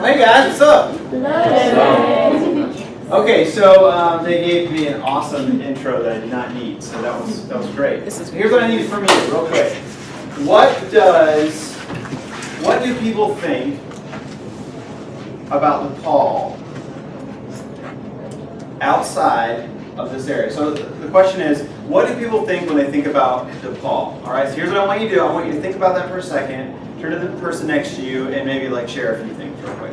Hey guys, what's up? Okay, so they gave me an awesome intro that I did not need, so that was great. Here's what I need from you, real quick. What do people think about DePaul outside of this area? So the question is, what do people think when they think about DePaul? All right, so here's what I want you to do. I want you to think about that for a second. Turn to the person next to you and maybe like share a few things real quick.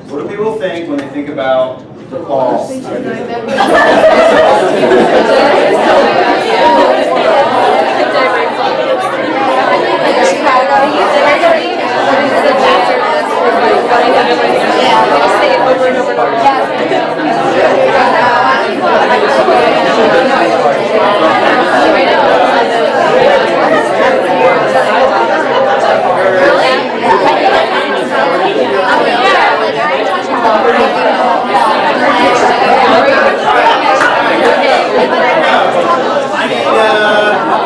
What do people think when they think about DePaul?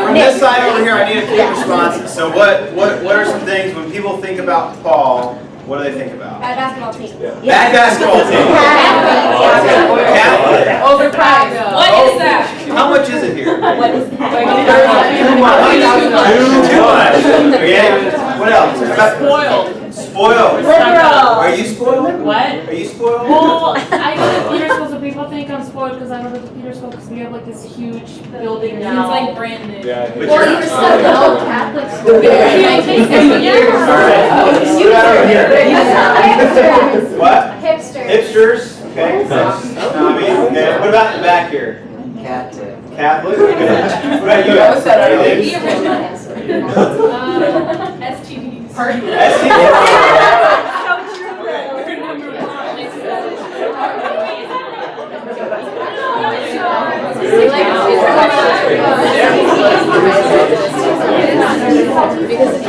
From this side over here, I need a few responses. So what are some things when people think about DePaul, what do they think about? Bad basketball team. Bad basketball team. Overpriced. What is that? How much is it here? What is that? Too much. Okay. What else? Spoiled. Spoiled. Liberal. Are you spoiled? What? Are you spoiled? Well, I go to theater school, so people think I'm spoiled because I go to the theater school because we have like this huge building and it's like brand new. But Well, you're you're stuck in old Catholic school. What? Hipsters. Hipsters. Okay. I mean, okay. What about in the back here? Catholic. Catholic. Okay. What about you? The original answer. STDs.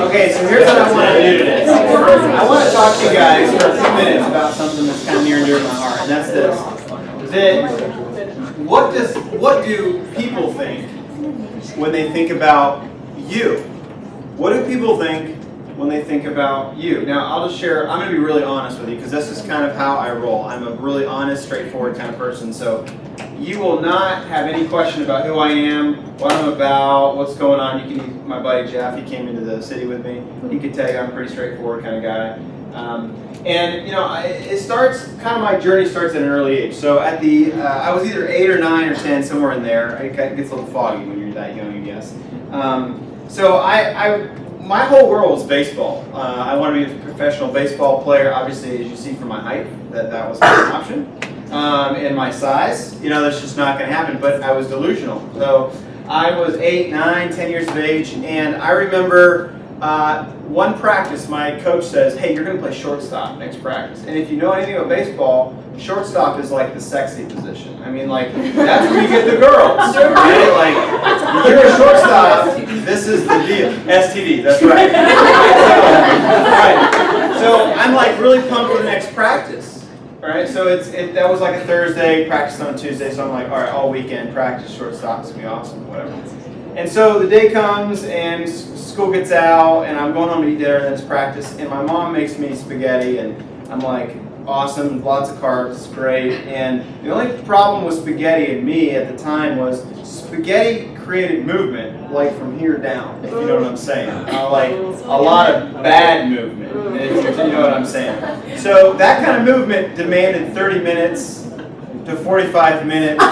Okay, so here's what I want to do today. I want to talk to you guys for a few minutes about something that's kind of near and dear to my heart, and that's this. What do people think when they think about you? What do people think when they think about you? Now, I'll just share, I'm going to be really honest with you because this is kind of how I roll. I'm a really honest, straightforward kind of person, so you will not have any question about who I am, what I'm about, what's going on. You can, my buddy Jeff, he came into the city with me. He could tell you I'm a pretty straightforward kind of guy. And you know, it starts, kind of my journey starts at an early age. So at the, I was either 8 or 9 or 10, somewhere in there. It gets a little foggy when you're that young, I guess. So my whole world was baseball. I wanted to be a professional baseball player. Obviously, as you see from my height, that was not an option. And my size, you know, that's just not going to happen. But I was delusional. So I was 8, 9, 10 years of age, and I remember one practice, my coach says, "Hey, you're going to play shortstop next practice." And if you know anything about baseball, shortstop is like the sexy position. I mean, like, that's where you get the girls, right? Like, you're a shortstop, this is the deal. STD, that's right. So I'm like really pumped for the next practice, right? So that was like a Thursday, practice on Tuesday, so I'm like, all right, all weekend, practice shortstop, it's going to be awesome, whatever. And so the day comes and school gets out and I'm going home to eat dinner and then it's practice and my mom makes me spaghetti and I'm like, awesome, lots of carbs, great. And the only problem with spaghetti and me at the time was spaghetti created movement, like from here down, if you know what I'm saying. Like a lot of bad movement, if you know what I'm saying. So that kind of movement demanded 30 minutes to 45 minutes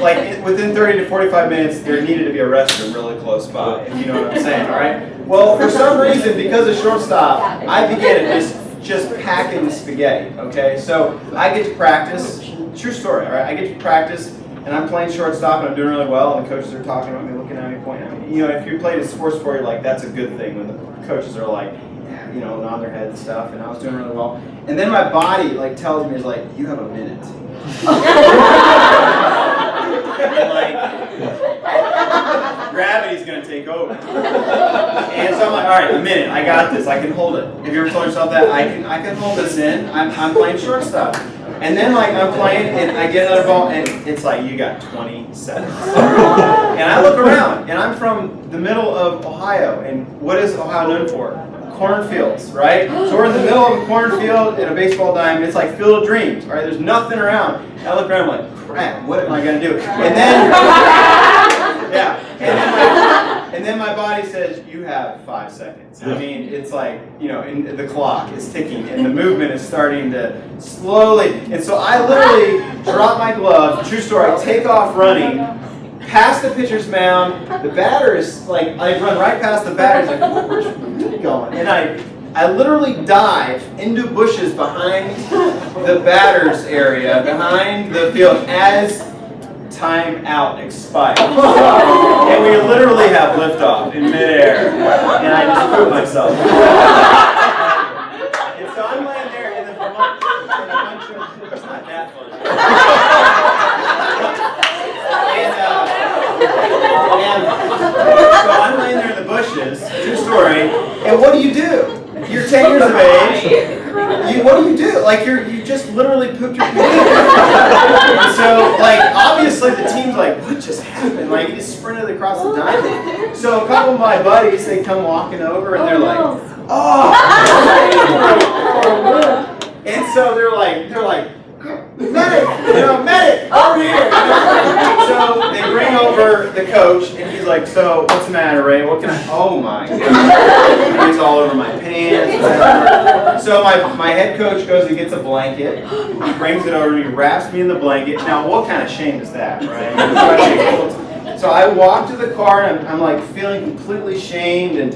like within 30 to 45 minutes there needed to be a restroom really close by, if you know what I'm saying, all right? Well, for some reason, because of shortstop, I began to just packing the spaghetti, okay? So I get to practice, true story, all right? I get to practice and I'm playing shortstop and I'm doing really well and the coaches are talking about me, looking at me, pointing at me. You know, if you played a sports sport, you're like, that's a good thing when the coaches are like, you know, nod their head and stuff, and I was doing really well. And then my body like tells me, is like, you have a minute. And like, gravity's gonna take over. And so I'm like, all right, a minute, I got this, I can hold it. Have you ever told yourself that? I can hold this in, I'm playing shortstop. And then like I'm playing and I get another ball and it's like, you got 20 seconds. And I look around and I'm from the middle of Ohio, and what is Ohio known for? cornfields, right? So we're in the middle of a cornfield in a baseball diamond. It's like Field of Dreams, right? There's nothing around. And I look around, I'm like, crap, what am I going to do? And then, yeah, and then my body says, you have 5 seconds. I mean, it's like, you know, the clock is ticking and the movement is starting to slowly. And so I literally drop my glove, true story, I take off running, past the pitcher's mound. The batter is like, I run right past the batter. He's like, where's he going? And I literally dive into bushes behind the batter's area, behind the field, as time out expires. And we literally have liftoff in midair. And I just pooped myself. And so I'm laying there in the bunch of, it's not that funny. And so I'm laying there in the bushes, true story, and what do? You're 10 years of age. What do? Like you just literally pooped your pants. And so like obviously the team's like, what just happened? Like you just sprinted across the diamond. So a couple of my buddies, they come walking over and they're like, oh. And so they're like, medic, medic, over here. So they bring over the coach, and he's like, so what's the matter, Ray? What can I? Oh my God! He's all over my pants. So my head coach goes and gets a blanket. He brings it over to me, wraps me in the blanket. Now, what kind of shame is that, right? So I walk to the car, and I'm like feeling completely shamed, and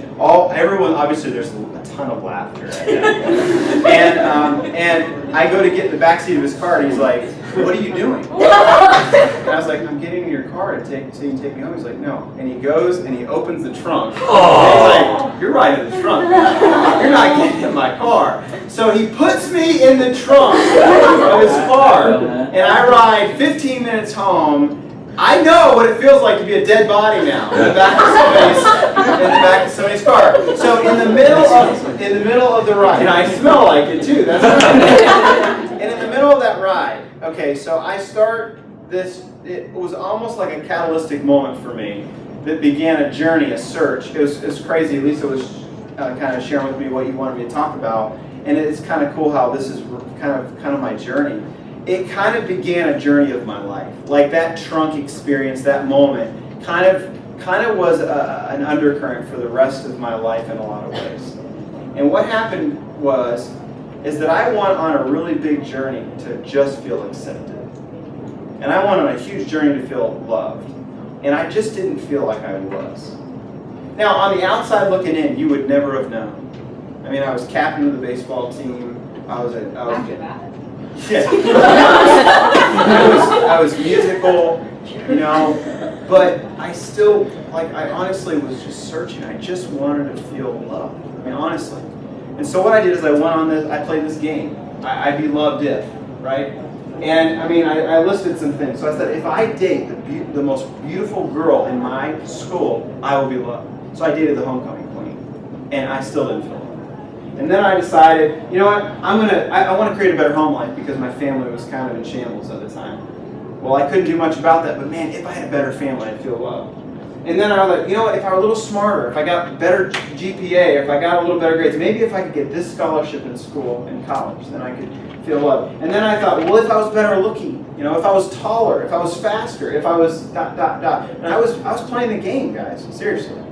everyone, obviously there's a ton of laughter at that. And I go to get in the backseat of his car, and he's like, what are you doing? And I was like, I'm getting in your car so you can take me home. He's like, no. And he goes and he opens the trunk. And he's like, you're right in the trunk. You're not getting in my car. So he puts me in the trunk of his car, and I ride 15 minutes home. I know what it feels like to be a dead body now in the back of somebody's car. So in the middle of the ride, and I smell like it too. That's right. And in the middle of that ride, okay, so I start this. It was almost like a catalytic moment for me that began a journey, a search. It was crazy. Lisa was kind of sharing with me what you wanted me to talk about, and it's kind of cool how this is kind of my journey. It kind of began a journey of my life. Like that trunk experience, that moment, kind of was an undercurrent for the rest of my life in a lot of ways. And what happened is that I went on a really big journey to just feel accepted. And I went on a huge journey to feel loved. And I just didn't feel like I was. Now, on the outside looking in, you would never have known. I mean, I was captain of the baseball team. I was yeah. I was musical, you know, but I still, I honestly was just searching. I just wanted to feel loved. I mean, honestly. And so what I did is I played this game. I'd be loved if, right? And I mean, I listed some things. So I said, if I date the most beautiful girl in my school, I will be loved. So I dated the homecoming queen, and I still didn't feel loved. And then I decided, you know what, I want to create a better home life because my family was kind of in shambles at the time. Well, I couldn't do much about that, but man, if I had a better family, I'd feel loved. And then I was like, you know what, if I were a little smarter, if I got better GPA, if I got a little better grades, maybe if I could get this scholarship in school, in college, then I could feel loved. And then I thought, well, if I was better looking, you know, if I was taller, if I was faster, if I was ... And I was playing the game, guys, seriously.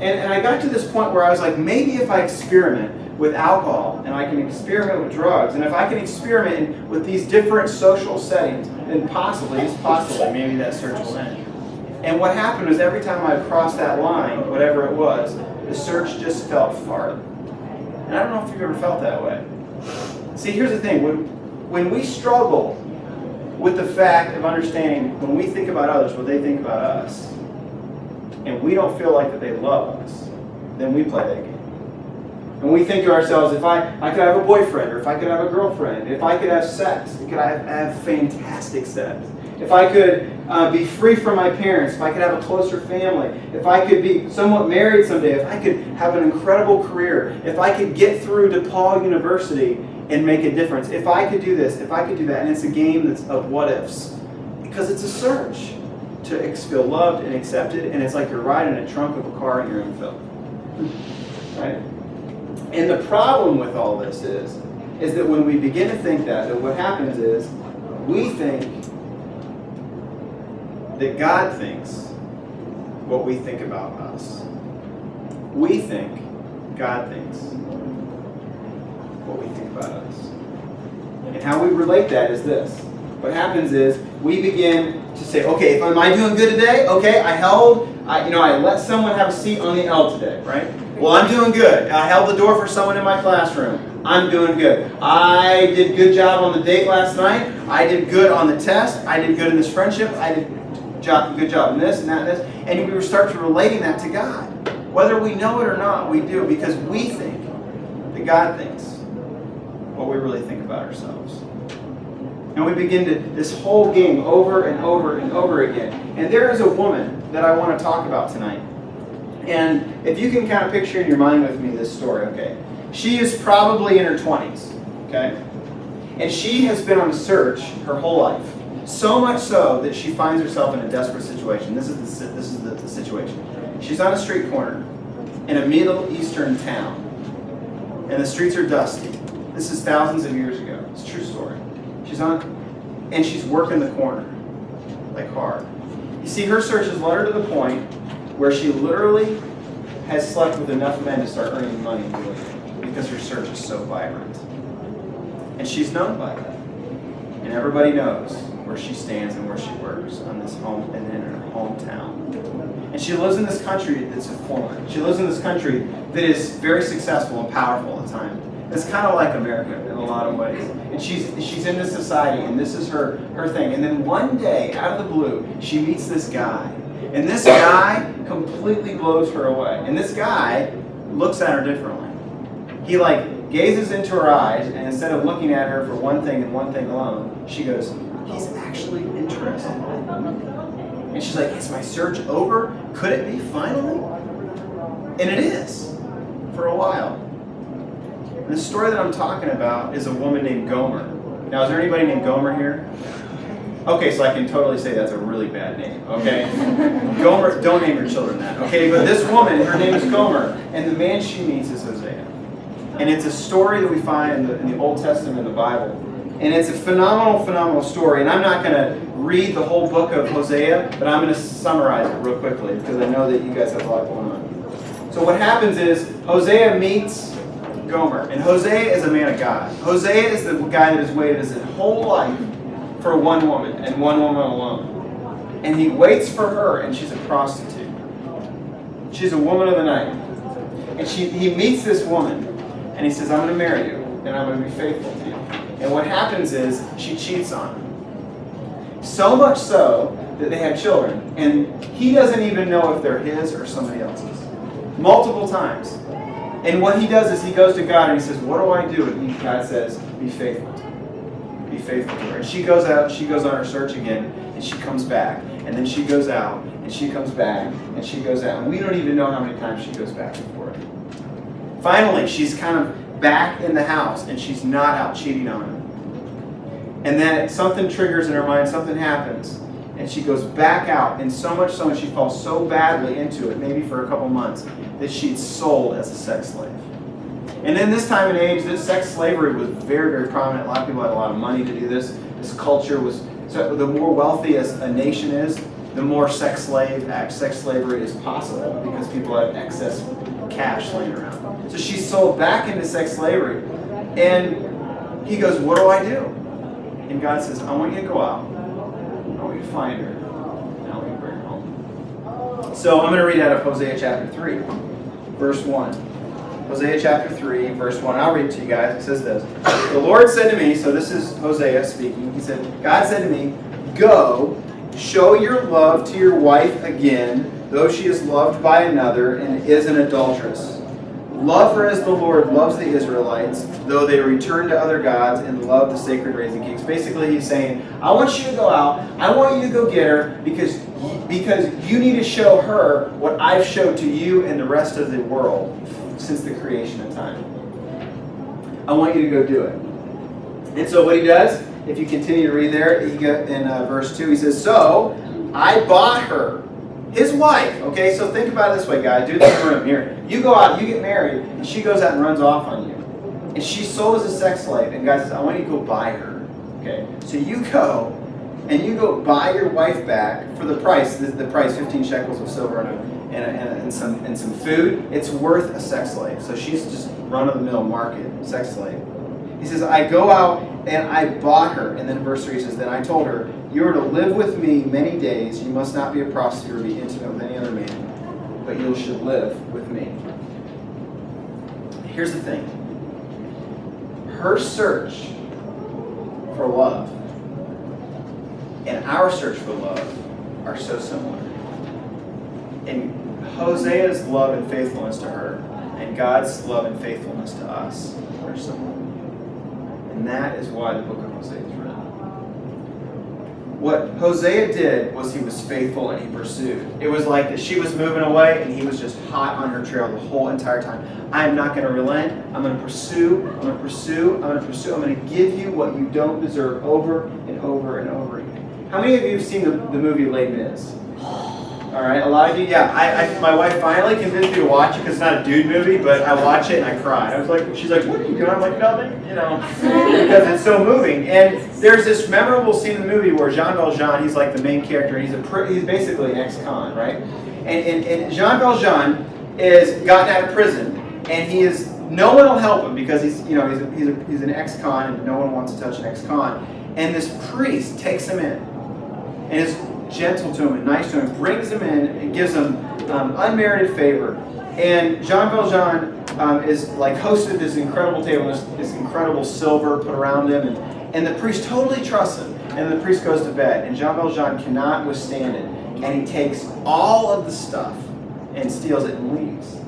And I got to this point where I was like, maybe if I experiment with alcohol, and I can experiment with drugs, and if I can experiment with these different social settings, then possibly, maybe that search will end. And what happened was every time I crossed that line, whatever it was, the search just felt farther. And I don't know if you've ever felt that way. See, here's the thing. When we struggle with the fact of understanding, when we think about others, what they think about us, and we don't feel like that they love us, then we play that game. And we think to ourselves, if I could have a boyfriend, or if I could have a girlfriend, if I could have sex, could I have fantastic sex? If I could be free from my parents, if I could have a closer family, if I could be somewhat married someday, if I could have an incredible career, if I could get through DePaul University and make a difference, if I could do this, if I could do that. And it's a game that's of what ifs. Because it's a search to feel loved and accepted, and it's like you're riding a trunk of a car and you're in film. Right? And the problem with all this is that when we begin to think that what happens is we think that God thinks what we think about us. We think God thinks what we think about us. And how we relate that is this. What happens is we begin to say, okay, am I doing good today? Okay, I let someone have a seat on the L today, right? Well, I'm doing good. I held the door for someone in my classroom. I'm doing good. I did a good job on the date last night. I did good on the test. I did good in this friendship. I did a good job in this and that and this. And we start to relating that to God. Whether we know it or not, we do, because we think that God thinks what we really think about ourselves. And we begin to this whole game over and over and over again. And there is a woman that I want to talk about tonight. And if you can kind of picture in your mind with me this story, okay? She is probably in her 20s, okay? And she has been on a search her whole life. So much so that she finds herself in a desperate situation. This is the situation. She's on a street corner in a Middle Eastern town. And the streets are dusty. This is thousands of years ago. It's a true story. And she's working the corner, like hard. You see, her search has led her to the point where she literally has slept with enough men to start earning money doing it, because her search is so vibrant. And she's known by that. And everybody knows where she stands and where she works on this home and in her hometown. And she lives in this country that's a foreign. She lives in this country that is very successful and powerful at the time. It's kind of like America in a lot of ways. And she's in this society, and this is her thing. And then one day, out of the blue, she meets this guy. And this guy completely blows her away. And this guy looks at her differently. He gazes into her eyes, and instead of looking at her for one thing and one thing alone, she goes, he's actually interested. And she's like, is my search over? Could it be finally? And it is, for a while. And the story that I'm talking about is a woman named Gomer. Now, is there anybody named Gomer here? Okay, so I can totally say that's a really bad name, okay? Gomer, don't name your children that, okay? But this woman, her name is Gomer, and the man she meets is Hosea. And it's a story that we find in the Old Testament in the Bible. And it's a phenomenal, phenomenal story. And I'm not going to read the whole book of Hosea, but I'm going to summarize it real quickly, because I know that you guys have a lot going on. So what happens is, Hosea meets Gomer. And Hosea is a man of God. Hosea is the guy that has waited his whole life for one woman, and one woman alone. And he waits for her, and she's a prostitute. She's a woman of the night. And he meets this woman, and he says, I'm going to marry you, and I'm going to be faithful to you. And what happens is, she cheats on him. So much so that they have children, and he doesn't even know if they're his or somebody else's. Multiple times. And what he does is he goes to God and he says, what do I do? And God says, be faithful to her. Be faithful to her. And she goes out, she goes on her search again, and she comes back. And then she goes out, and she comes back, and she goes out. And we don't even know how many times she goes back and forth. Finally, she's kind of back in the house, and she's not out cheating on him. And then something triggers in her mind, something happens, and she goes back out, and so much so, and she falls so badly into it, maybe for a couple months, that she's sold as a sex slave. And in this time and age, this sex slavery was very, very prominent. A lot of people had a lot of money to do this. This culture was, so the more wealthy as a nation is, the more sex slavery is possible, because people have excess cash laying around. So she's sold back into sex slavery. And he goes, what do I do? And God says, I want you to go out. I want you to find her. And I want you to bring her home. So I'm going to read out of Hosea chapter 3, verse 1. Hosea chapter 3, verse 1. I'll read it to you guys. It says this. The Lord said to me, so this is Hosea speaking. He said, God said to me, go, show your love to your wife again, though she is loved by another and is an adulteress. Love her as the Lord loves the Israelites, though they return to other gods and love the sacred raising kings. Basically, he's saying, I want you to go out. I want you to go get her because you need to show her what I've showed to you and the rest of the world since the creation of time. I want you to go do it. And so what he does, if you continue to read there, in verse 2, he says, so I bought her His wife, okay, so think about it this way, guys. Do this in the room here. You go out, you get married, and she goes out and runs off on you. And she's sold as a sex slave, and God says, I want you to go buy her. Okay? So you go, and you go buy your wife back for the price, the price, 15 shekels of silver and some food. It's worth a sex slave. So she's just run-of-the-mill market sex slave. He says, I go out and I bought her. And then verse 3 says, then I told her, you are to live with me many days. You must not be a prostitute or be intimate with any other man, but you should live with me. Here's the thing. Her search for love and our search for love are so similar. And Hosea's love and faithfulness to her and God's love and faithfulness to us are similar. And that is why the book of Hosea is written. What Hosea did was he was faithful and he pursued. It was like that she was moving away and he was just hot on her trail the whole entire time. I'm not going to relent. I'm going to pursue. I'm going to pursue. I'm going to pursue. I'm going to give you what you don't deserve over and over and over again. How many of you have seen the movie Les Mis? All right, a lot of you, yeah. My wife finally convinced me to watch it because it's not a dude movie, but I watch it and I cried. I was like, she's like, what are you doing? I'm like, nothing, because it's so moving. And there's this memorable scene in the movie where Jean Valjean, he's like the main character, and he's basically an ex-con, right? And Jean Valjean is gotten out of prison, and no one will help him because he's an ex-con, and no one wants to touch an ex-con. And this priest takes him in, and is gentle to him and nice to him, brings him in and gives him unmerited favor. And Jean Valjean is like hosted this incredible table, this incredible silver put around him, and the priest totally trusts him. And the priest goes to bed, and Jean Valjean cannot withstand it, and he takes all of the stuff and steals it and leaves.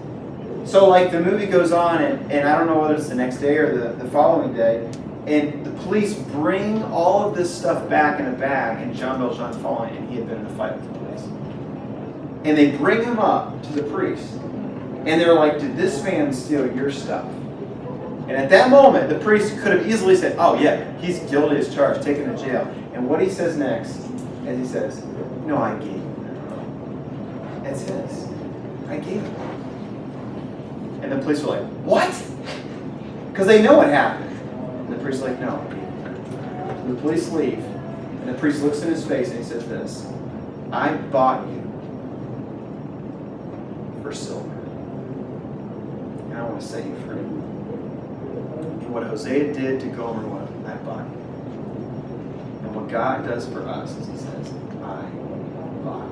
So like the movie goes on, and I don't know whether it's the next day or the following day, and the police bring all of this stuff back in a bag, and Jean Valjean's falling, and he had been in a fight with the police. And they bring him up to the priest, and they're like, did this man steal your stuff? And at that moment, the priest could have easily said, oh yeah, he's guilty as charged, taken to jail. And what he says next, is he says, no, I gave him. That's his. I gave him. And the police were like, what? Because they know what happened. And the priest's like, no. So the police leave. And the priest looks in his face and he says this, I bought you for silver. And I want to set you free. And what Hosea did to Gomer was, I bought you. And what God does for us is he says, I bought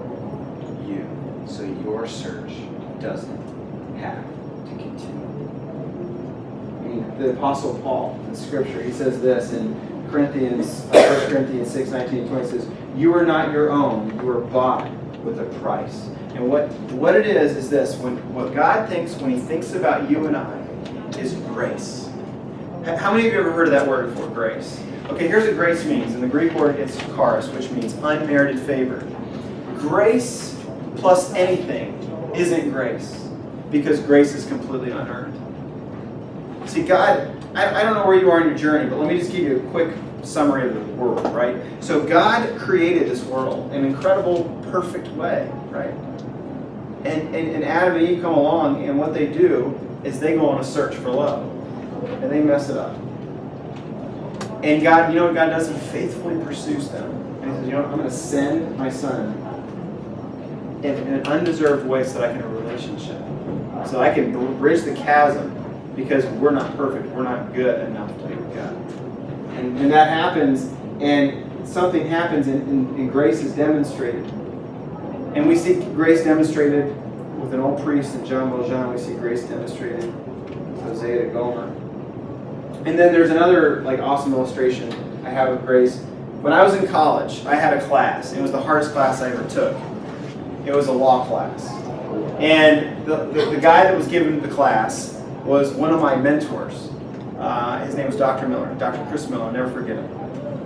you. So your search doesn't have to continue. The Apostle Paul in Scripture, he says this in 1 Corinthians 6:19-20 says, you are not your own, you are bought with a price. And what it is this, what God thinks when he thinks about you and I is grace. How many of you have ever heard of that word before, grace? Okay, here's what grace means. In the Greek word, it's charis, which means unmerited favor. Grace plus anything isn't grace, because grace is completely unearned. See, God, I don't know where you are in your journey, but let me just give you a quick summary of the world, right? So God created this world in an incredible, perfect way, right? And Adam and Eve come along, and what they do is they go on a search for love, and they mess it up. And God, you know what God does? He faithfully pursues them. And he says, you know what? I'm going to send my son in an undeserved way so that I can have a relationship. So I can bridge the chasm. Because we're not perfect, we're not good enough to be with God. And that happens, and something happens, and grace is demonstrated. And we see grace demonstrated with an old priest in Jean Valjean. We see grace demonstrated with Hosea to Gomer. And then there's another awesome illustration I have of grace. When I was in college, I had a class. It was the hardest class I ever took. It was a law class. And the guy that was giving the class was one of my mentors. His name was Dr. Miller, Dr. Chris Miller, I'll never forget him.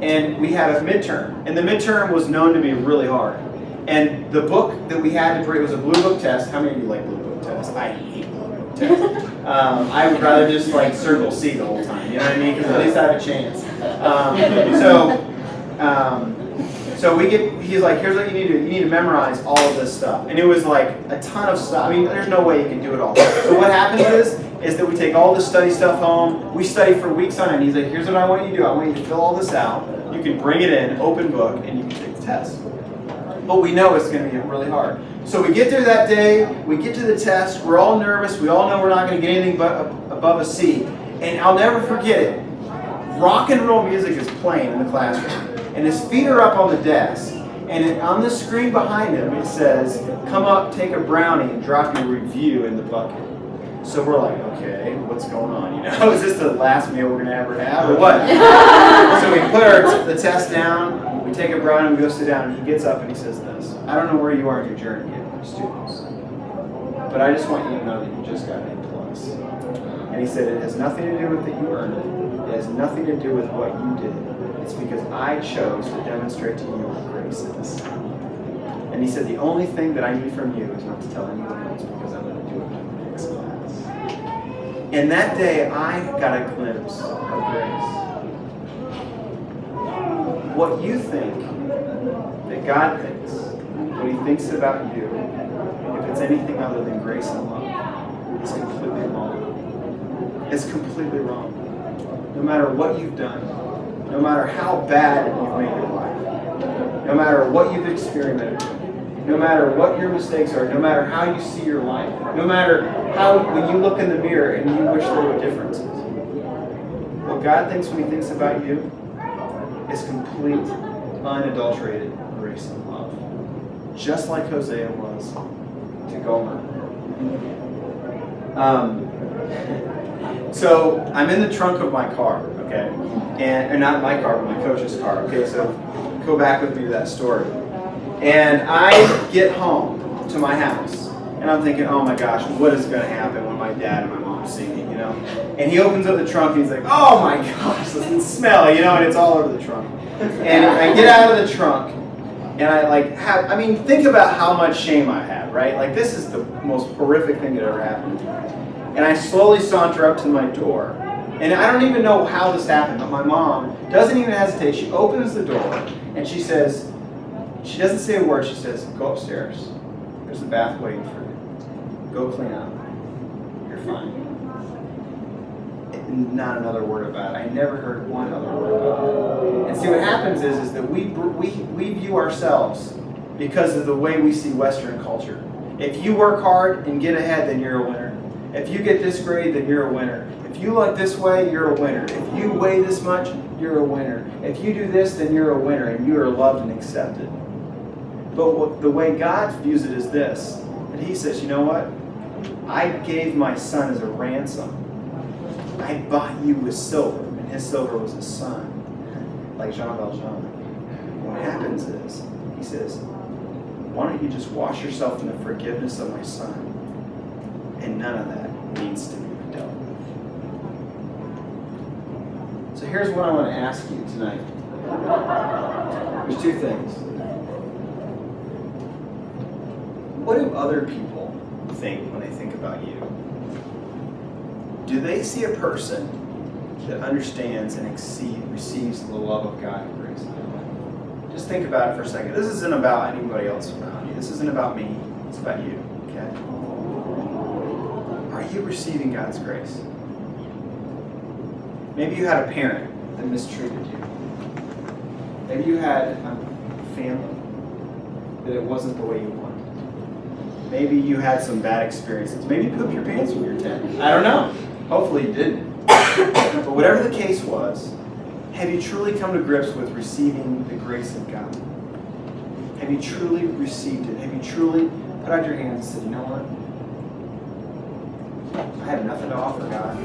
And we had a midterm, and the midterm was known to be really hard. And the book that we had to read was a blue book test. How many of you like blue book tests? I hate blue book tests. I would rather just circle C the whole time, you know what I mean? Because at least I have a chance. So he he's like, here's what you need to do. You need to memorize all of this stuff. And it was like a ton of stuff. I mean, there's no way you can do it all. So what happens is that we take all this study stuff home. We study for weeks on end. He's like, here's what I want you to do. I want you to fill all this out. You can bring it in, open book, and you can take the test. But we know it's going to be really hard. So we get there that day. We get to the test. We're all nervous. We all know we're not going to get anything but above a C. And I'll never forget it. Rock and roll music is playing in the classroom. And his feet are up on the desk. And on the screen behind him, it says, come up, take a brownie, and drop your review in the bucket. So we're like, okay, what's going on? You know, is this the last meal we're going to ever have, or what? So we put the test down, we take a brownie, we go sit down, and he gets up and he says this. I don't know where you are in your journey yet, students, but I just want you to know that you just got an A+. And he said, it has nothing to do with that you earned it. It has nothing to do with what you did. It's because I chose to demonstrate to you what grace is. And he said, the only thing that I need from you is not to tell anyone else, because I'm going to do it in the next class. And that day, I got a glimpse of grace. What you think that God thinks, what he thinks about you, if it's anything other than grace and love, is completely wrong. It's completely wrong. No matter what you've done, no matter how bad you've made your life, no matter what you've experimented with, no matter what your mistakes are, no matter how you see your life, no matter how when you look in the mirror and you wish there were differences, what God thinks when he thinks about you is complete, unadulterated grace and love. Just like Hosea was to Gomer. So I'm in the trunk of my car, okay? And not my car, but my coach's car. Okay, so go back with me to that story. And I get home to my house, and I'm thinking, oh my gosh, what is going to happen when my dad and my mom see me, you know? And he opens up the trunk, and he's like, oh my gosh, this smell, you know, and it's all over the trunk. And I get out of the trunk, and I mean, think about how much shame I have, right? Like, this is the most horrific thing that ever happened. And I slowly saunter up to my door. And I don't even know how this happened, but my mom doesn't even hesitate. She opens the door, and she says, she doesn't say a word. She says, go upstairs. There's a bath waiting for you. Go clean up. You're fine. And not another word about it. I never heard one other word about it. And see, what happens is that we view ourselves because of the way we see Western culture. If you work hard and get ahead, then you're a winner. If you get this grade, then you're a winner. If you look this way, you're a winner. If you weigh this much, you're a winner. If you do this, then you're a winner, and you are loved and accepted. But the way God views it is this, that he says, you know what? I gave my son as a ransom. I bought you with silver, and his silver was his son, like Jean Valjean. What happens is, he says, why don't you just wash yourself in the forgiveness of my son? And none of that needs to be dealt with. So here's what I want to ask you tonight. There's two things. What do other people think when they think about you? Do they see a person that understands and receives the love of God and grace? Just think about it for a second. This isn't about anybody else around you. This isn't about me. It's about you. Okay? Are you receiving God's grace? Maybe you had a parent that mistreated you. Maybe you had a family that it wasn't the way you wanted. Maybe you had some bad experiences. Maybe you pooped your pants when you were 10. I don't know. Hopefully you didn't. But whatever the case was, have you truly come to grips with receiving the grace of God? Have you truly received it? Have you truly put out your hands and said, you know what? I have nothing to offer, God.